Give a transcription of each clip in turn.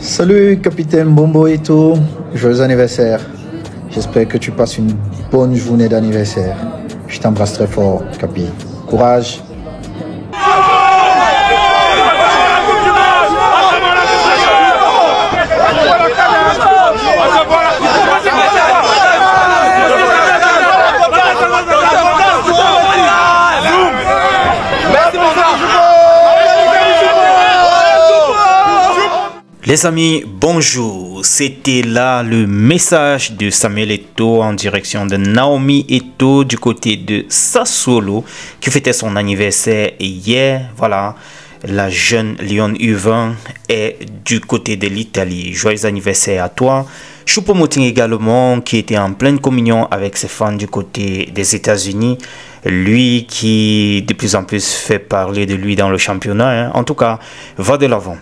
Salut capitaine Bombo et tout, joyeux anniversaire. J'espère que tu passes une bonne journée d'anniversaire. Je t'embrasse très fort, Capi. Courage. Les amis, bonjour. C'était là le message de Samuel Eto'o en direction de Naomi Eto'o du côté de Sassuolo qui fêtait son anniversaire hier. Voilà, la jeune Lyon U20 est du côté de l'Italie. Joyeux anniversaire à toi. Choupo-Moting également qui était en pleine communion avec ses fans du côté des États-Unis. Lui qui de plus en plus fait parler de lui dans le championnat. En tout cas, va de l'avant.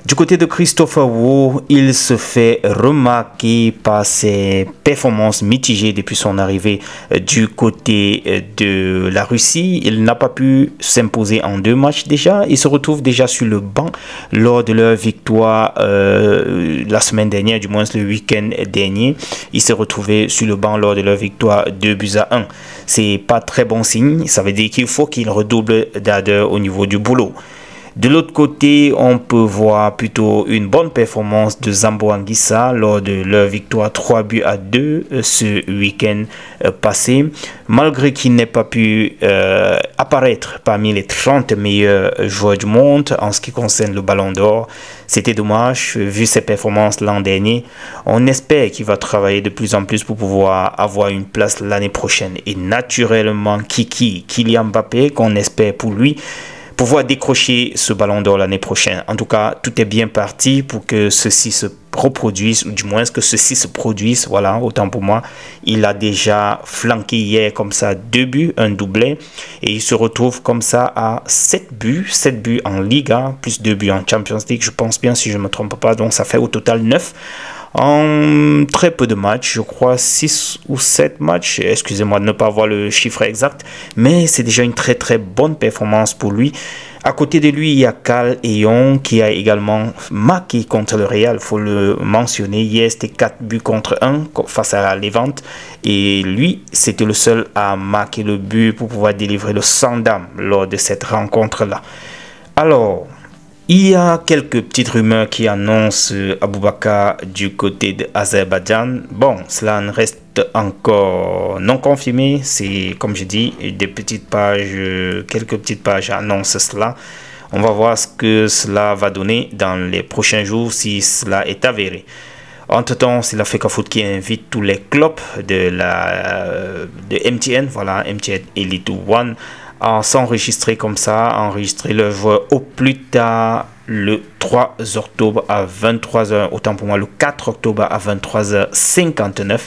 Du côté de Christopher Wu, il se fait remarquer par ses performances mitigées depuis son arrivée du côté de la Russie. Il n'a pas pu s'imposer en 2 matchs déjà. Il se retrouve déjà sur le banc lors de leur victoire la semaine dernière, du moins le week-end dernier. Il s'est retrouvé sur le banc lors de leur victoire 2-1. C'est pas très bon signe. Ça veut dire qu'il faut qu'il redouble d'ardeur au niveau du boulot. De l'autre côté, on peut voir plutôt une bonne performance de Zambo Anguissa lors de leur victoire 3-2 ce week-end passé. Malgré qu'il n'ait pas pu apparaître parmi les 30 meilleurs joueurs du monde en ce qui concerne le Ballon d'Or, c'était dommage vu ses performances l'an dernier. On espère qu'il va travailler de plus en plus pour pouvoir avoir une place l'année prochaine. Et naturellement, Kylian Mbappé, qu'on espère pour lui, pouvoir décrocher ce ballon d'or l'année prochaine. En tout cas, tout est bien parti pour que ceci se reproduise, ou du moins que ceci se produise. Voilà, autant pour moi. Il a déjà flanqué hier comme ça 2 buts, un doublé. Et il se retrouve comme ça à 7 buts en Liga, plus 2 buts en Champions League, je pense bien si je ne me trompe pas. Donc ça fait au total 9. En très peu de matchs, je crois 6 ou 7 matchs, excusez-moi de ne pas avoir le chiffre exact, mais c'est déjà une très bonne performance pour lui. À côté de lui, il y a Carl Eyon qui a également marqué contre le Real, il faut le mentionner. Hier, c'était 4 buts contre 1 face à Levante. Et lui, c'était le seul à marquer le but pour pouvoir délivrer le sang d'âme lors de cette rencontre-là. Alors, il y a quelques petites rumeurs qui annoncent Aboubakar du côté de Azerbaïdjan. Bon, cela ne reste encore non confirmé. C'est, comme je dis, des petites pages, quelques petites pages annoncent cela. On va voir ce que cela va donner dans les prochains jours si cela est avéré. Entre-temps, c'est l'Africa Foot qui invite tous les clubs de MTN, voilà, MTN Elite One, à s'enregistrer comme ça, enregistrer le joueur au plus tard le 3 octobre à 23h, autant pour moi le 4 octobre à 23h59.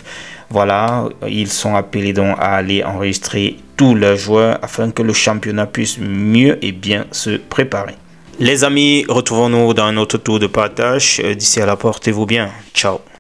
Voilà, ils sont appelés donc à aller enregistrer tous leurs joueurs afin que le championnat puisse mieux et bien se préparer. Les amis, retrouvons-nous dans un autre tour de partage. D'ici à là, portez-vous bien. Ciao.